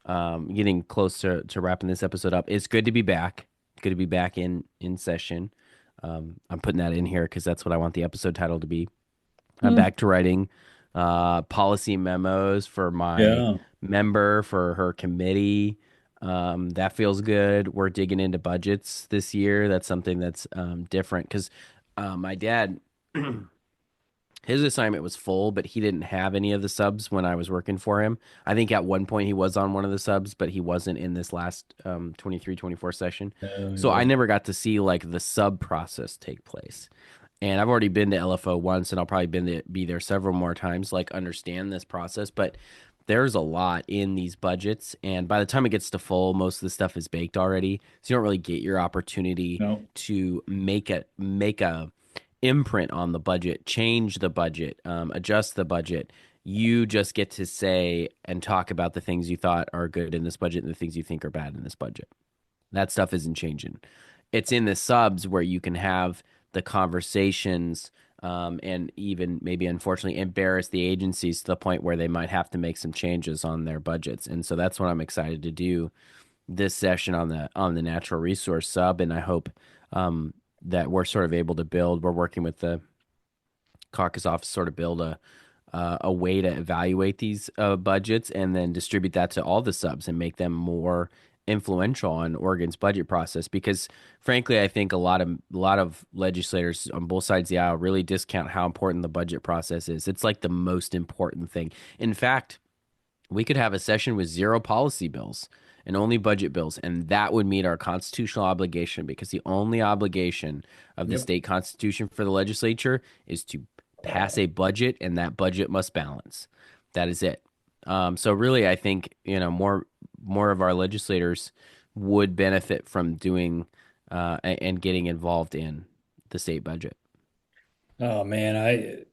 getting close to wrapping this episode up, it's good to be back. Good to be back in session. I'm putting that in here because that's what I want the episode title to be. I'm Hmm. back to writing policy memos for my Yeah. member for her committee. That feels good. We're digging into budgets this year. That's something that's different because my dad, his assignment was full, but he didn't have any of the subs when I was working for him. I think at one point he was on one of the subs, but he wasn't in this last 23-24 session. He So I wasn't. never got to see like the sub process take place. And I've already been to LFO once, and I'll probably be there several more times, like understand this process. But there's a lot in these budgets, and by the time it gets to full, most of the stuff is baked already. So you don't really get your opportunity No. to make a imprint on the budget, change the budget, adjust the budget. You just get to say and talk about the things you thought are good in this budget and the things you think are bad in this budget. That stuff isn't changing. It's in the subs where you can have the conversations and even maybe unfortunately embarrass the agencies to the point where they might have to make some changes on their budgets. And so that's what I'm excited to do this session on the natural resource sub. And I hope that we're sort of able to build. We're working with the caucus office sort of build a way to evaluate these budgets and then distribute that to all the subs and make them more influential on Oregon's budget process. Because frankly, I think a lot of legislators on both sides of the aisle really discount how important the budget process is. It's like the most important thing. In fact, we could have a session with zero policy bills and only budget bills, and that would meet our constitutional obligation because the only obligation of the Yep. state constitution for the legislature is to pass a budget, and that budget must balance. That is it. So really, I think more of our legislators would benefit from doing and getting involved in the state budget. Oh man,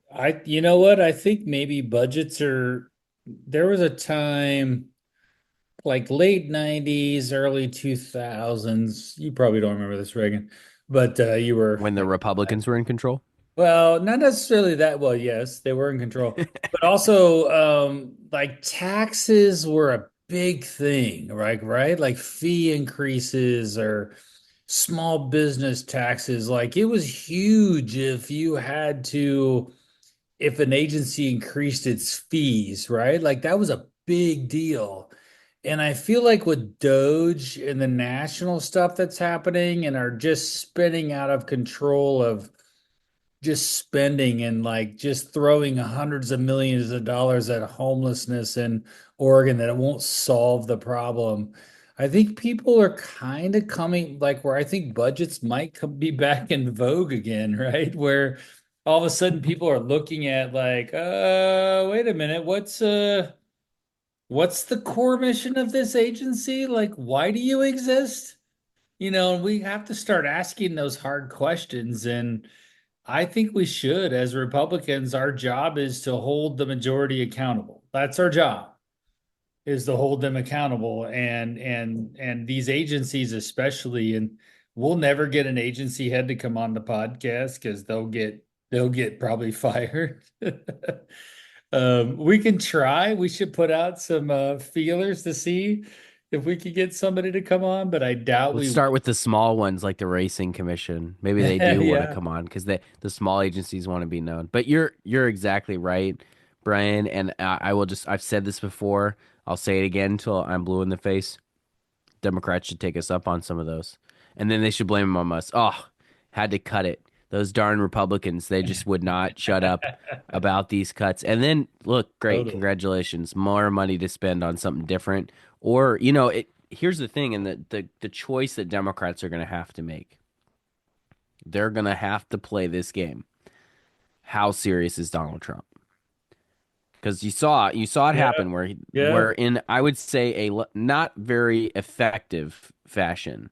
you know what? I think maybe budgets are, there was a time like late 90s, early 2000s. You probably don't remember this, Reagan, but you were When the like, Republicans were in control, well, not necessarily that. Well, yes, they were in control, but also like taxes were a big thing, right? Right? Like fee increases or small business taxes. Like it was huge if you had to, if an agency increased its fees, right? Like that was a big deal. And I feel like with Doge and the national stuff that's happening and are just spinning out of control of just spending and like just throwing hundreds of millions of dollars at homelessness in Oregon that it won't solve the problem. I think people are kind of coming like where I think budgets might be back in vogue again, right? Where all of a sudden people are looking at like, wait a minute, what's the core mission of this agency? Like, why do you exist? And we have to start asking those hard questions. And I think we should, as Republicans, our job is to hold the majority accountable. That's our job, is to hold them accountable. And these agencies especially, and we'll never get an agency head to come on the podcast because they'll get probably fired. We can try. We should put out some feelers to see if we could get somebody to come on, but I doubt let's we start will. with the small ones like the racing commission. Maybe they do want to Yeah. come on because the small agencies want to be known. But you're exactly right, Brian. And I will just I've said this before. I'll say it again until I'm blue in the face. Democrats should take us up on some of those, and then they should blame them on us. Oh, had to cut it. Those darn Republicans, they just would not shut up about these cuts. And then look, great, Totally. congratulations, more money to spend on something different. Or here's the thing, and the choice that Democrats are going to have to make. They're going to have to play this game. How serious is Donald Trump? Because you saw it Yeah, happen yeah, where in I would say not very effective fashion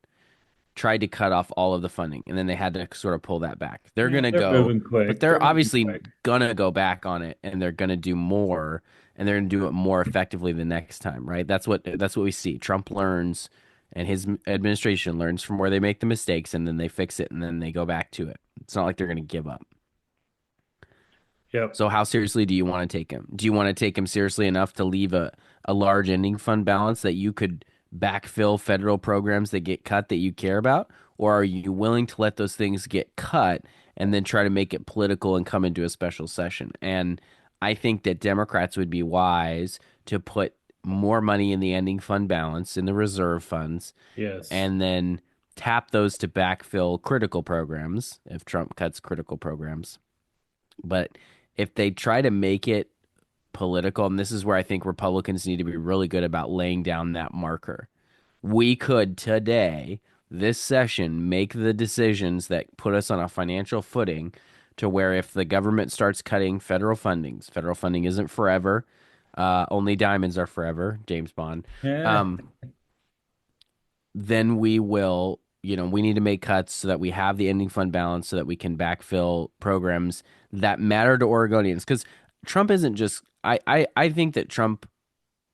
tried to cut off all of the funding, and then they had to sort of pull that back. They're yeah. gonna They're go, moving but quick. They're they're moving obviously quick. gonna go back on it, and they're gonna do more, and they're gonna do it more effectively the next time, right? That's what we see. Trump learns, and his administration learns from where they make the mistakes, and then they fix it, and then they go back to it. It's not like they're gonna give up. Yep. So how seriously do you want to take him? Do you want to take him seriously enough to leave a large ending fund balance that you could backfill federal programs that get cut that you care about? Or are you willing to let those things get cut and then try to make it political and come into a special session? And I think that Democrats would be wise to put more money in the ending fund balance in the reserve funds Yes. and then tap those to backfill critical programs if Trump cuts critical programs. But if they try to make it political, and this is where I think Republicans need to be really good about laying down that marker. We could today, this session, make the decisions that put us on a financial footing to where if the government starts cutting federal funding isn't forever. Only diamonds are forever, James Bond. Yeah. Um, then we will, we need to make cuts so that we have the ending fund balance so that we can backfill programs that matter to Oregonians. Because Trump isn't just, I think that Trump,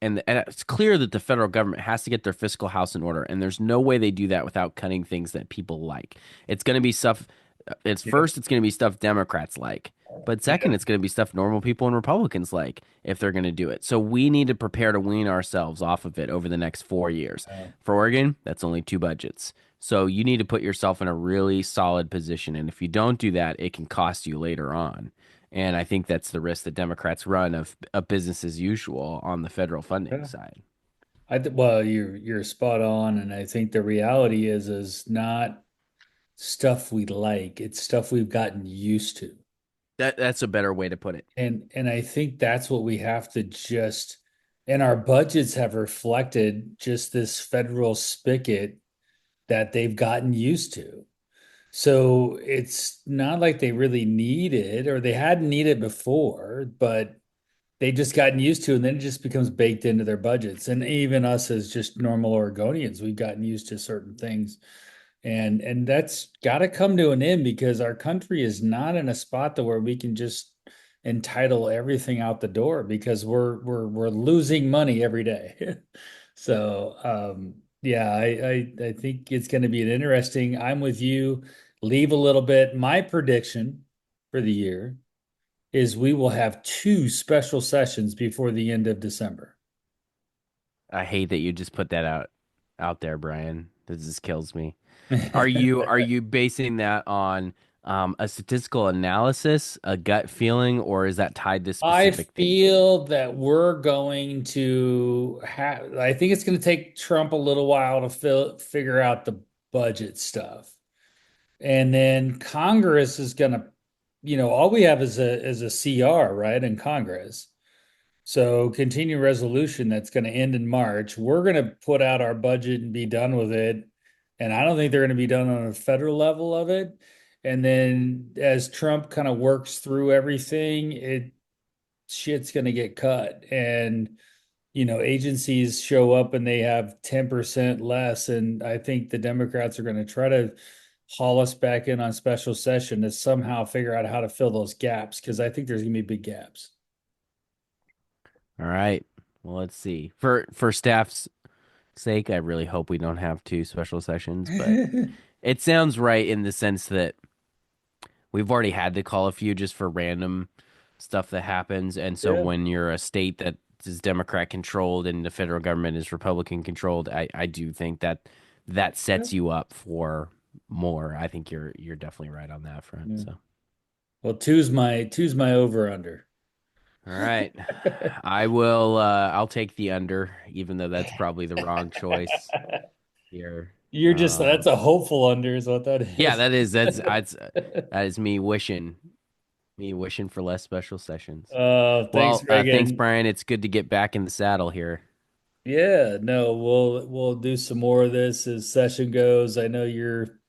and it's clear that the federal government has to get their fiscal house in order. And there's no way they do that without cutting things that people like. It's going to be stuff, Yep. it's going to be stuff Democrats like. But second, Yep. it's going to be stuff normal people and Republicans like if they're going to do it. So we need to prepare to wean ourselves off of it over the next 4 years. For Oregon, that's only two budgets. So you need to put yourself in a really solid position. And if you don't do that, it can cost you later on. And I think that's the risk that Democrats run of business as usual on the federal funding Yeah. side. Well, you're spot on, and I think the reality is not stuff we like. It's stuff we've gotten used to. That's a better way to put it. And I think that's what we have to just, and our budgets have reflected just this federal spigot that they've gotten used to. So it's not like they really need it or they hadn't needed it before, but they just gotten used to it, and then it just becomes baked into their budgets. And even us as just normal Oregonians, we've gotten used to certain things. And that's got to come to an end because our country is not in a spot to where we can just entitle everything out the door because we're losing money every day. So yeah, I think it's going to be an interesting. I'm with you. Leave a little bit. My prediction for the year is we will have two special sessions before the end of December. I hate that you just put that out there, Brian. This just kills me. Are you basing that on a statistical analysis, a gut feeling, or is that tied to I specific things? feel that we're going to have, I think it's going to take Trump a little while to figure out the budget stuff. And then Congress is going to, all we have is a CR, right, in Congress. So continuing resolution that's going to end in March. We're going to put out our budget and be done with it. And I don't think they're going to be done on a federal level of it. And then as Trump kind of works through everything, shit's going to get cut. And agencies show up and they have 10% less. And I think the Democrats are going to try to haul us back in on special session to somehow figure out how to fill those gaps because I think there's going to be big gaps. All right. Well, let's see. For staff's sake, I really hope we don't have two special sessions, but it sounds right in the sense that we've already had to call a few just for random stuff that happens. And so Yeah. when you're a state that is Democrat controlled and the federal government is Republican controlled, I do think that that Yeah. sets you up for more. I think you're definitely right on that front. Yeah. So, Well, two's my over under. all right. I'll take the under, even though that's probably the wrong choice here. You're just Um, that's a hopeful under is what that yeah, is. that is me wishing for less special sessions. Thanks, Well, thanks, Reagan. Brian. It's good to get back in the saddle here. Yeah, no, we'll do some more of this as session goes. I know you're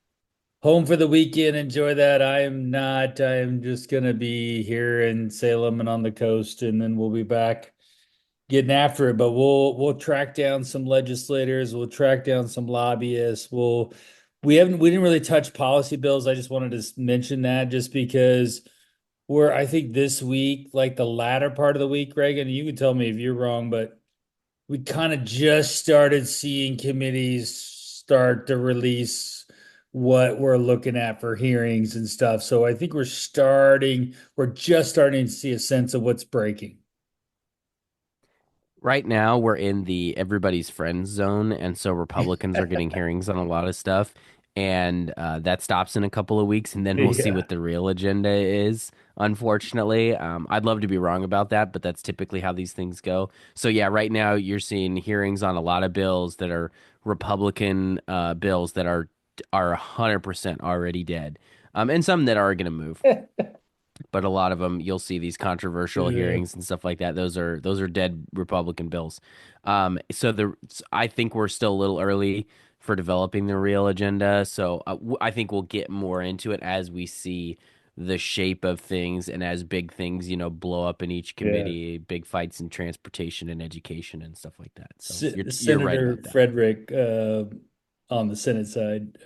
home for the weekend. Enjoy that. I am not. I am just gonna be here in Salem and on the coast, and then we'll be back getting after it. But we'll track down some legislators. We'll track down some lobbyists. We didn't really touch policy bills. I just wanted to mention that just because I think this week, like the latter part of the week, Reagan, you can tell me if you're wrong, but we kind of just started seeing committees start to release what we're looking at for hearings and stuff. So I think we're just starting to see a sense of what's breaking. Right now, we're in the everybody's friends zone, and so Republicans are getting hearings on a lot of stuff, and that stops in a couple of weeks, and then we'll see Yeah. what the real agenda is. Unfortunately, I'd love to be wrong about that, but that's typically how these things go. So yeah, right now you're seeing hearings on a lot of bills that are Republican bills that are 100% already dead, and some that are going to move, but a lot of them you'll see these controversial Yeah. hearings and stuff like that. Those are dead Republican bills. I think we're still a little early for developing the real agenda. So I think we'll get more into it as we see the shape of things and as big things, blow up in each Yeah. committee, big fights in transportation and education and stuff like that. So you're right Senator about that. Frederick on the Senate side,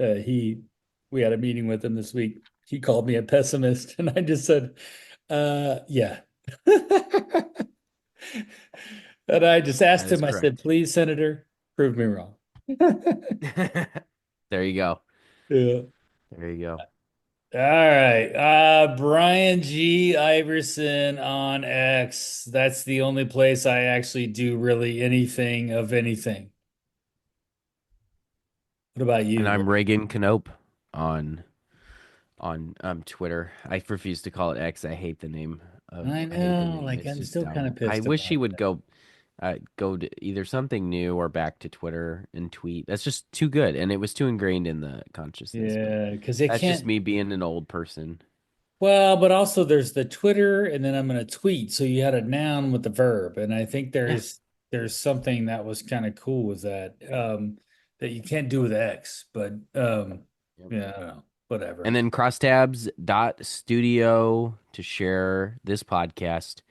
we had a meeting with him this week. He called me a pessimist, and I just said, yeah. And I just asked That is him, I said, correct. please, Senator, prove me wrong. There you go. Yeah. There you go. All right. Brian G. Iverson on X. That's the only place I actually do really anything of anything. What about And you? I'm Reagan Canope on Twitter. I refuse to call it X. I I hate the know, name. like It's I'm just still kind dumb. of I pissed wish he about would that. go to either something new or back to Twitter and tweet. That's just too good, and it was too ingrained in the consciousness. But Yeah, because they that's just can't. me being an old person. Well, but also there's the Twitter, and then I'm gonna tweet. So you had a noun with the verb, and I think Yeah. there's something that was kind of cool with that that you can't do with X. But Yep. yeah, I don't know, whatever. And then crosstabs.studio to share this podcast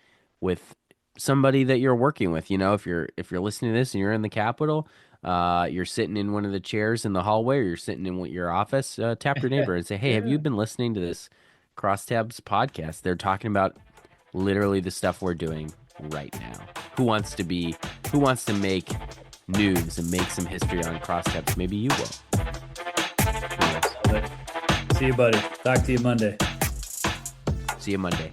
with somebody that you're working with. If you're listening to this and you're in the Capitol, you're sitting in one of the chairs in the hallway, or you're sitting in your office, tap your neighbor and say, "Hey, have you Yeah. been listening to this Crosstabs podcast? They're talking about literally the stuff we're doing right now. Who wants to make news and make some history on Crosstabs? Maybe you will. Who knows? Love it. See you, buddy. Talk to you Monday. See you Monday."